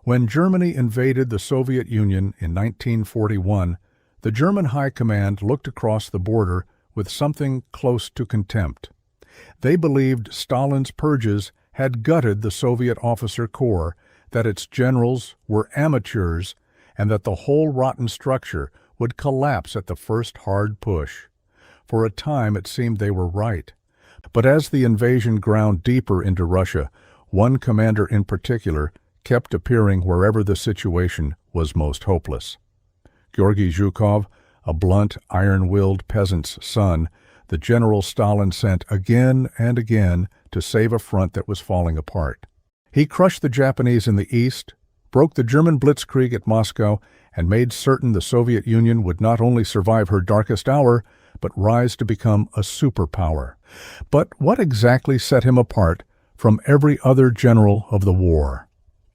When Germany invaded the Soviet Union in 1941, the German High Command looked across the border with something close to contempt. They believed Stalin's purges had gutted the Soviet officer corps, that its generals were amateurs, and that the whole rotten structure would collapse at the first hard push. For a time it seemed they were right. But as the invasion ground deeper into Russia, one commander in particular kept appearing wherever the situation was most hopeless. Georgy Zhukov, a blunt, iron-willed peasant's son, the General Stalin sent again and again to save a front that was falling apart. He crushed the Japanese in the east, broke the German blitzkrieg at Moscow, and made certain the Soviet Union would not only survive her darkest hour, but rise to become a superpower. But what exactly set him apart from every other general of the war?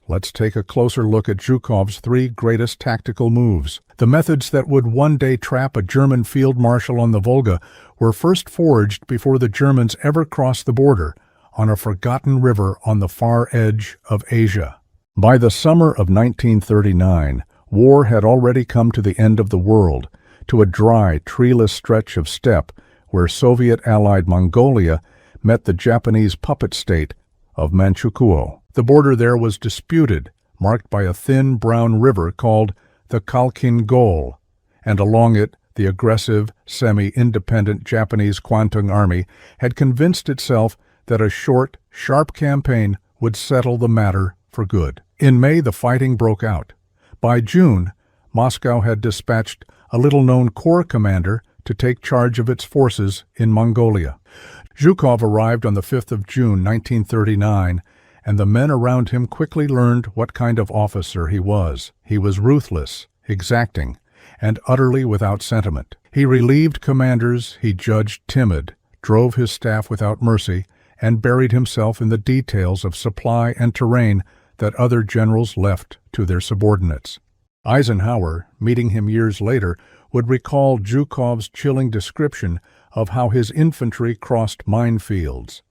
Let's take a closer look at Zhukov's three greatest tactical moves. The methods that would one day trap a German field marshal on the Volga were first forged before the Germans ever crossed the border, on a forgotten river on the far edge of Asia. By the summer of 1939, war had already come to the end of the world, to a dry, treeless stretch of steppe where Soviet-allied Mongolia met the Japanese puppet state of Manchukuo. The border there was disputed, marked by a thin brown river called the Khalkhin Gol, and along it the aggressive, semi-independent Japanese Kwantung Army had convinced itself that a short, sharp campaign would settle the matter for good. In May, the fighting broke out. By June, Moscow had dispatched a little-known corps commander to take charge of its forces in Mongolia. Zhukov arrived on the 5th of June, 1939, and the men around him quickly learned what kind of officer he was. He was ruthless, exacting, and utterly without sentiment. He relieved commanders he judged timid, drove his staff without mercy, and buried himself in the details of supply and terrain that other generals left to their subordinates. Eisenhower, meeting him years later, would recall Zhukov's chilling description of how his infantry crossed minefields.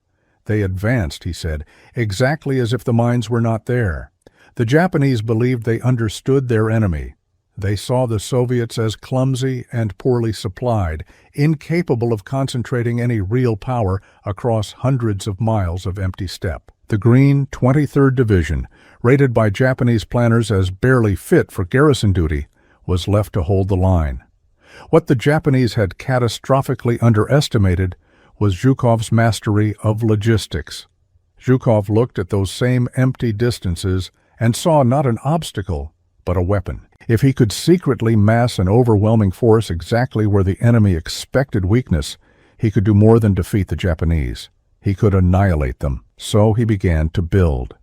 They advanced, he said, exactly as if the mines were not there. The Japanese believed they understood their enemy. They saw the Soviets as clumsy and poorly supplied, incapable of concentrating any real power across hundreds of miles of empty steppe. The Green 23rd Division, rated by Japanese planners as barely fit for garrison duty, was left to hold the line. What the Japanese had catastrophically underestimated was Zhukov's mastery of logistics. Zhukov looked at those same empty distances and saw not an obstacle, but a weapon. If he could secretly mass an overwhelming force exactly where the enemy expected weakness, he could do more than defeat the Japanese. He could annihilate them. So he began to build.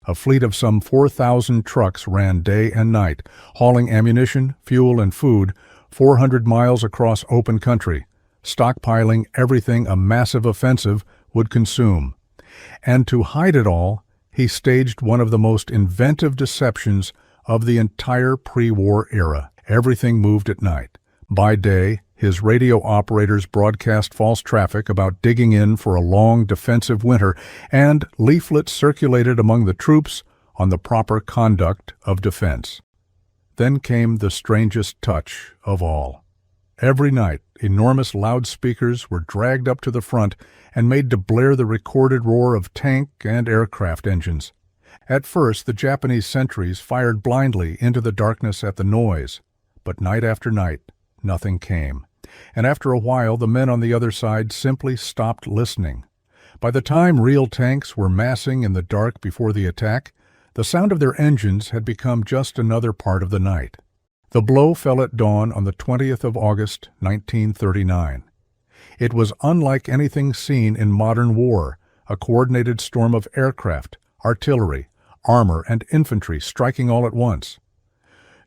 A fleet of some 4,000 trucks ran day and night, hauling ammunition, fuel, and food 400 miles across open country, stockpiling everything a massive offensive would consume. And to hide it all, he staged one of the most inventive deceptions of the entire pre-war era. Everything moved at night. By day, his radio operators broadcast false traffic about digging in for a long defensive winter, and leaflets circulated among the troops on the proper conduct of defense. Then came the strangest touch of all. Every night, enormous loudspeakers were dragged up to the front and made to blare the recorded roar of tank and aircraft engines. At first, the Japanese sentries fired blindly into the darkness at the noise, but night after night, nothing came. And after a while, the men on the other side simply stopped listening. By the time real tanks were massing in the dark before the attack, the sound of their engines had become just another part of the night. The blow fell at dawn on the 20th of August, 1939. It was unlike anything seen in modern war, a coordinated storm of aircraft, artillery, armor, and infantry striking all at once.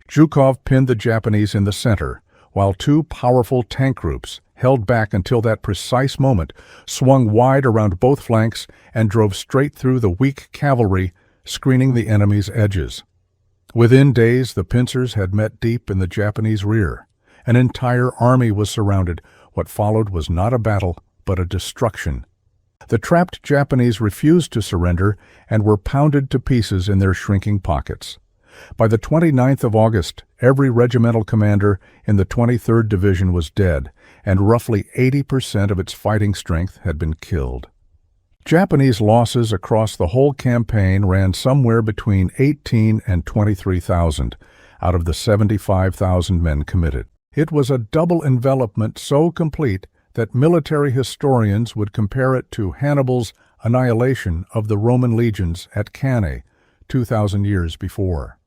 Zhukov pinned the Japanese in the center, while two powerful tank groups, held back until that precise moment, swung wide around both flanks and drove straight through the weak cavalry, screening the enemy's edges. Within days, the pincers had met deep in the Japanese rear. An entire army was surrounded. What followed was not a battle, but a destruction. The trapped Japanese refused to surrender and were pounded to pieces in their shrinking pockets. By the 29th of August, every regimental commander in the 23rd Division was dead, and roughly 80% of its fighting strength had been killed. Japanese losses across the whole campaign ran somewhere between 18 and 23,000 out of the 75,000 men committed. It was a double envelopment so complete that military historians would compare it to Hannibal's annihilation of the Roman legions at Cannae 2,000 years before.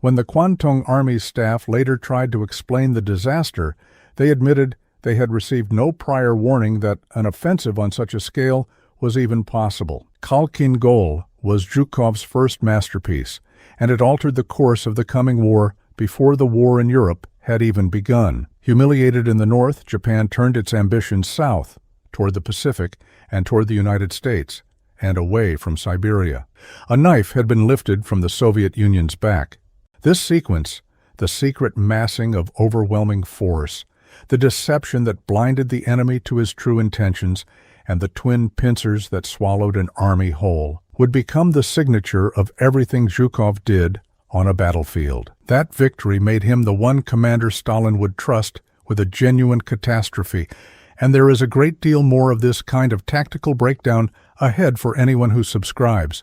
When the Kwantung Army's staff later tried to explain the disaster, they admitted they had received no prior warning that an offensive on such a scale was even possible. Khalkhin Gol was Zhukov's first masterpiece, and it altered the course of the coming war before the war in Europe had even begun. Humiliated in the north, Japan turned its ambitions south, toward the Pacific and toward the United States, and away from Siberia. A knife had been lifted from the Soviet Union's back. This sequence, the secret massing of overwhelming force, the deception that blinded the enemy to his true intentions, and the twin pincers that swallowed an army whole, would become the signature of everything Zhukov did on a battlefield. That victory made him the one commander Stalin would trust with a genuine catastrophe, and there is a great deal more of this kind of tactical breakdown ahead for anyone who subscribes,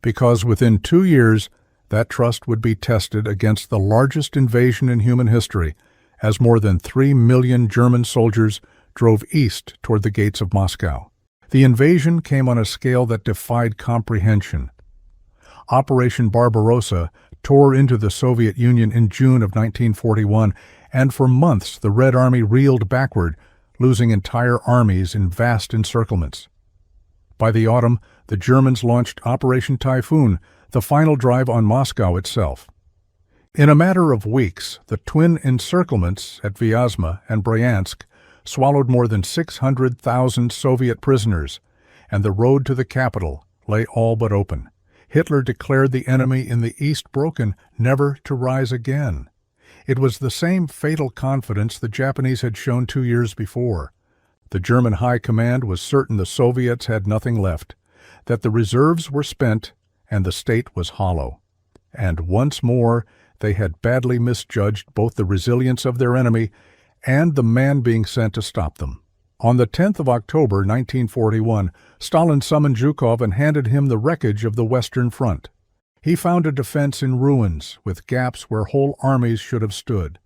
because within 2 years that trust would be tested against the largest invasion in human history, as more than 3 million German soldiers drove east toward the gates of Moscow. The invasion came on a scale that defied comprehension. Operation Barbarossa tore into the Soviet Union in June of 1941, and for months the Red Army reeled backward, losing entire armies in vast encirclements. By the autumn, the Germans launched Operation Typhoon, the final drive on Moscow itself. In a matter of weeks, the twin encirclements at Vyazma and Bryansk swallowed more than 600,000 Soviet prisoners, and the road to the capital lay all but open. Hitler declared the enemy in the east broken, never to rise again. It was the same fatal confidence the Japanese had shown 2 years before. The German High Command was certain the Soviets had nothing left, that the reserves were spent and the state was hollow. And once more, they had badly misjudged both the resilience of their enemy and the man being sent to stop them. On the 10th of October 1941, Stalin summoned Zhukov and handed him the wreckage of the Western Front. He found a defense in ruins, with gaps where whole armies should have stood.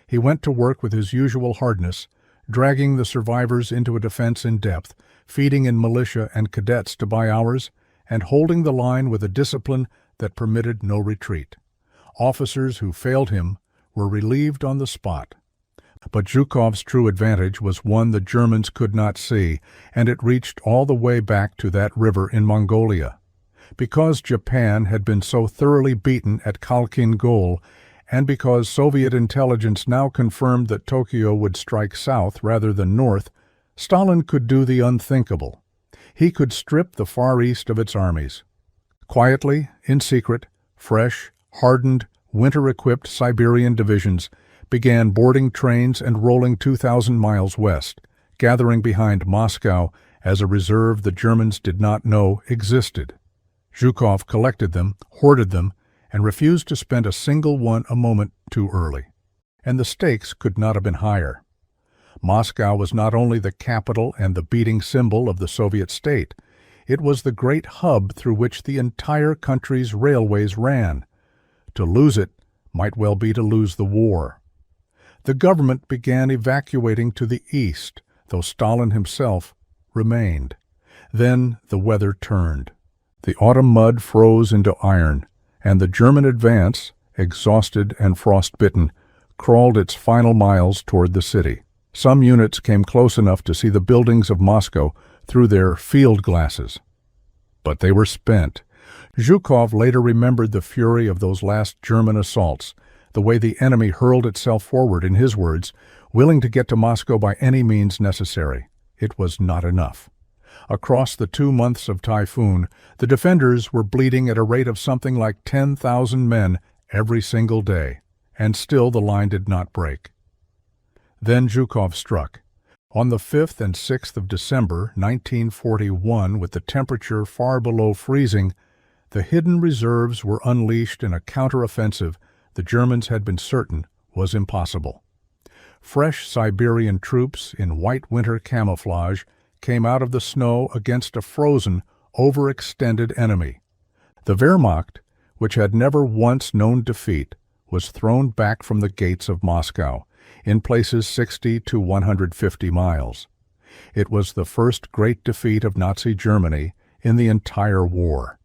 He went to work with his usual hardness, dragging the survivors into a defense in depth, feeding in militia and cadets to buy hours, and holding the line with a discipline that permitted no retreat. Officers who failed him were relieved on the spot. But Zhukov's true advantage was one the Germans could not see, and it reached all the way back to that river in Mongolia. Because Japan had been so thoroughly beaten at Khalkhin Gol, and because Soviet intelligence now confirmed that Tokyo would strike south rather than north, Stalin could do the unthinkable. He could strip the Far East of its armies. Quietly, in secret, fresh, hardened, winter-equipped Siberian divisions began boarding trains and rolling 2,000 miles west, gathering behind Moscow as a reserve the Germans did not know existed. Zhukov collected them, hoarded them, and refused to spend a single one a moment too early. And the stakes could not have been higher. Moscow was not only the capital and the beating symbol of the Soviet state, it was the great hub through which the entire country's railways ran. To lose it might well be to lose the war. The government began evacuating to the east, though Stalin himself remained. Then the weather turned. The autumn mud froze into iron, and the German advance, exhausted and frostbitten, crawled its final miles toward the city. Some units came close enough to see the buildings of Moscow through their field glasses. But they were spent. Zhukov later remembered the fury of those last German assaults, the way the enemy hurled itself forward, in his words, willing to get to Moscow by any means necessary. It was not enough. Across the 2 months of Typhoon, the defenders were bleeding at a rate of something like 10,000 men every single day, and still the line did not break. Then Zhukov struck. On the 5th and 6th of December 1941, with the temperature far below freezing, The hidden reserves were unleashed in a counteroffensive the Germans had been certain was impossible. Fresh Siberian troops in white winter camouflage came out of the snow against a frozen, overextended enemy. The Wehrmacht, which had never once known defeat, was thrown back from the gates of Moscow, in places 60 to 150 miles. It was the first great defeat of Nazi Germany in the entire war,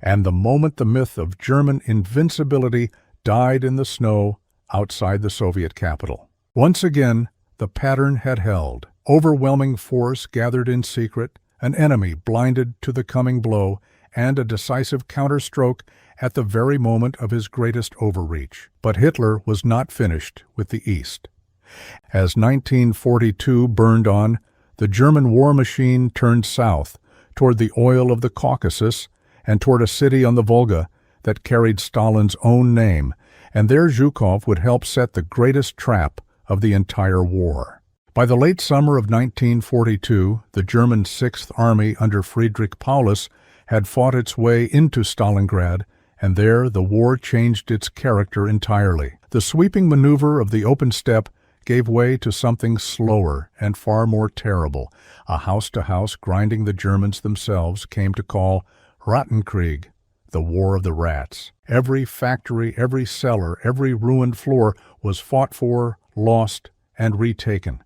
and the moment the myth of German invincibility died in the snow outside the Soviet capital. Once again, the pattern had held. Overwhelming force gathered in secret, an enemy blinded to the coming blow, and a decisive counterstroke at the very moment of his greatest overreach. But Hitler was not finished with the East. As 1942 burned on, the German war machine turned south, toward the oil of the Caucasus and toward a city on the Volga that carried Stalin's own name, and there Zhukov would help set the greatest trap of the entire war. By the late summer of 1942, the German Sixth Army under Friedrich Paulus had fought its way into Stalingrad, and there the war changed its character entirely. The sweeping maneuver of the open steppe gave way to something slower and far more terrible. A house-to-house grinding the Germans themselves came to call Rattenkrieg, the War of the Rats. Every factory, every cellar, every ruined floor was fought for, lost, and retaken.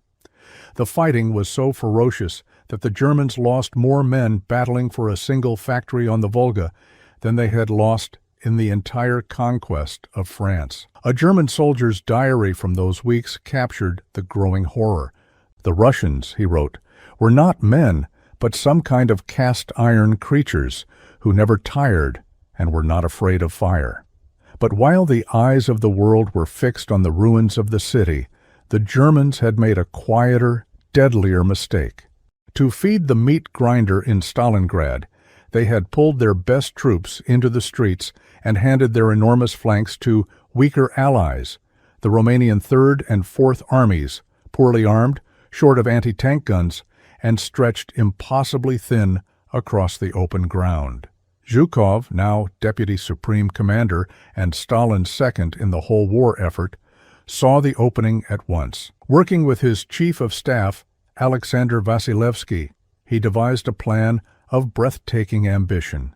The fighting was so ferocious that the Germans lost more men battling for a single factory on the Volga than they had lost in the entire conquest of France. A German soldier's diary from those weeks captured the growing horror. The Russians, he wrote, were not men, but some kind of cast-iron creatures who never tired and were not afraid of fire. But while the eyes of the world were fixed on the ruins of the city, the Germans had made a quieter, deadlier mistake. To feed the meat grinder in Stalingrad, they had pulled their best troops into the streets and handed their enormous flanks to weaker allies, the Romanian Third and Fourth Armies, poorly armed, short of anti-tank guns, and stretched impossibly thin across the open ground. Zhukov, now Deputy Supreme Commander and Stalin's second in the whole war effort, saw the opening at once. Working with his Chief of Staff, Alexander Vasilevsky, he devised a plan of breathtaking ambition.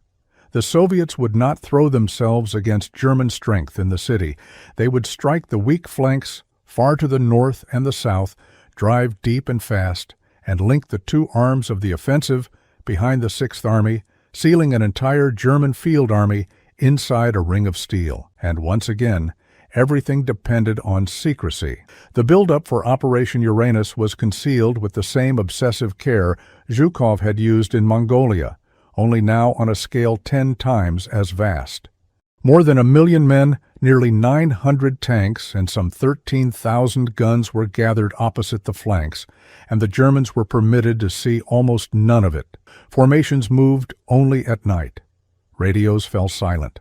The Soviets would not throw themselves against German strength in the city. They would strike the weak flanks far to the north and the south, drive deep and fast, and link the two arms of the offensive behind the Sixth Army, sealing an entire German field army inside a ring of steel. And once again, everything depended on secrecy. The build-up for Operation Uranus was concealed with the same obsessive care Zhukov had used in Mongolia, only now on a scale 10 times as vast. More than 1 million men, nearly 900 tanks, and some 13,000 guns were gathered opposite the flanks, and the Germans were permitted to see almost none of it. Formations moved only at night. Radios fell silent.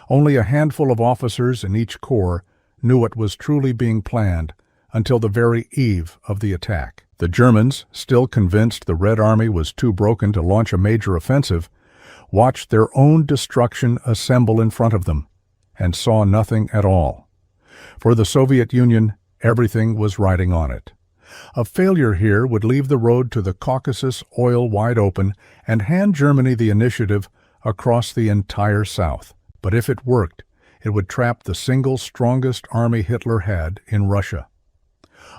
Only a handful of officers in each corps knew what was truly being planned until the very eve of the attack. The Germans, still convinced the Red Army was too broken to launch a major offensive, watched their own destruction assemble in front of them and saw nothing at all. For the Soviet Union, everything was riding on it. A failure here would leave the road to the Caucasus oil wide open and hand Germany the initiative across the entire South. But if it worked, it would trap the single strongest army Hitler had in Russia.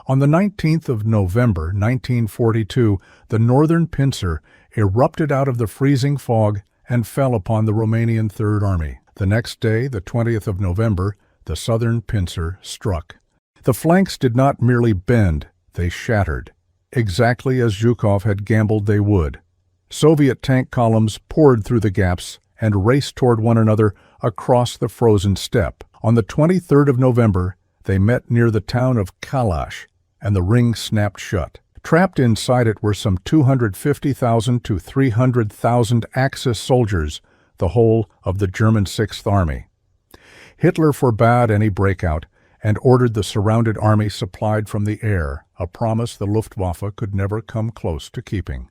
On the 19th of November, 1942, the northern pincer erupted out of the freezing fog and fell upon the Romanian Third Army. The next day, the 20th of November, the southern pincer struck. The flanks did not merely bend, they shattered, exactly as Zhukov had gambled they would. Soviet tank columns poured through the gaps and raced toward one another across the frozen steppe. On the 23rd of November, they met near the town of Kalash, and the ring snapped shut. Trapped inside it were some 250,000 to 300,000 Axis soldiers, the whole of the German Sixth Army. Hitler forbade any breakout and ordered the surrounded army supplied from the air, a promise the Luftwaffe could never come close to keeping.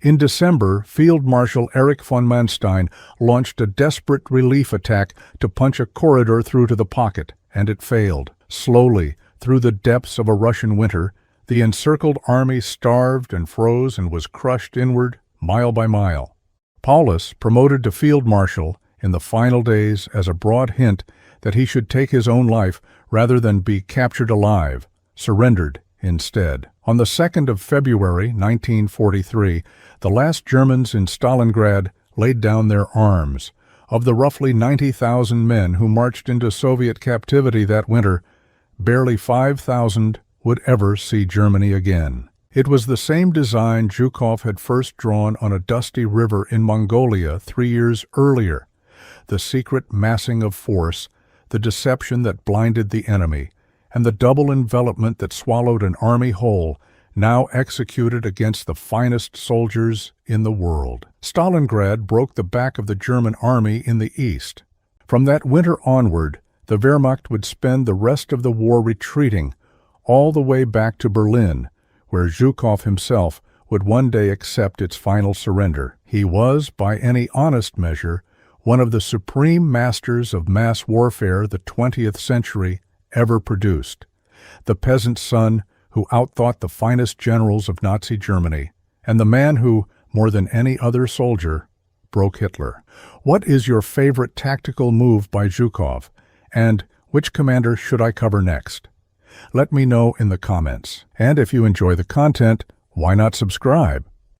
In December, Field Marshal Erich von Manstein launched a desperate relief attack to punch a corridor through to the pocket, and it failed. Slowly, through the depths of a Russian winter, the encircled army starved and froze and was crushed inward, mile by mile. Paulus, promoted to Field Marshal in the final days as a broad hint that he should take his own life rather than be captured alive, surrendered instead. On the 2nd of February, 1943, the last Germans in Stalingrad laid down their arms. Of the roughly 90,000 men who marched into Soviet captivity that winter, barely 5,000 would ever see Germany again. It was the same design Zhukov had first drawn on a dusty river in Mongolia 3 years earlier. The secret massing of force, the deception that blinded the enemy, and the double envelopment that swallowed an army whole, now executed against the finest soldiers in the world. Stalingrad broke the back of the German army in the east. From that winter onward, the Wehrmacht would spend the rest of the war retreating, all the way back to Berlin, where Zhukov himself would one day accept its final surrender. He was, by any honest measure, one of the supreme masters of mass warfare the 20th century ever produced, the peasant's son who outthought the finest generals of Nazi Germany, and the man who, more than any other soldier, broke Hitler. What is your favorite tactical move by Zhukov, and which commander should I cover next? Let me know in the comments. And if you enjoy the content, why not subscribe?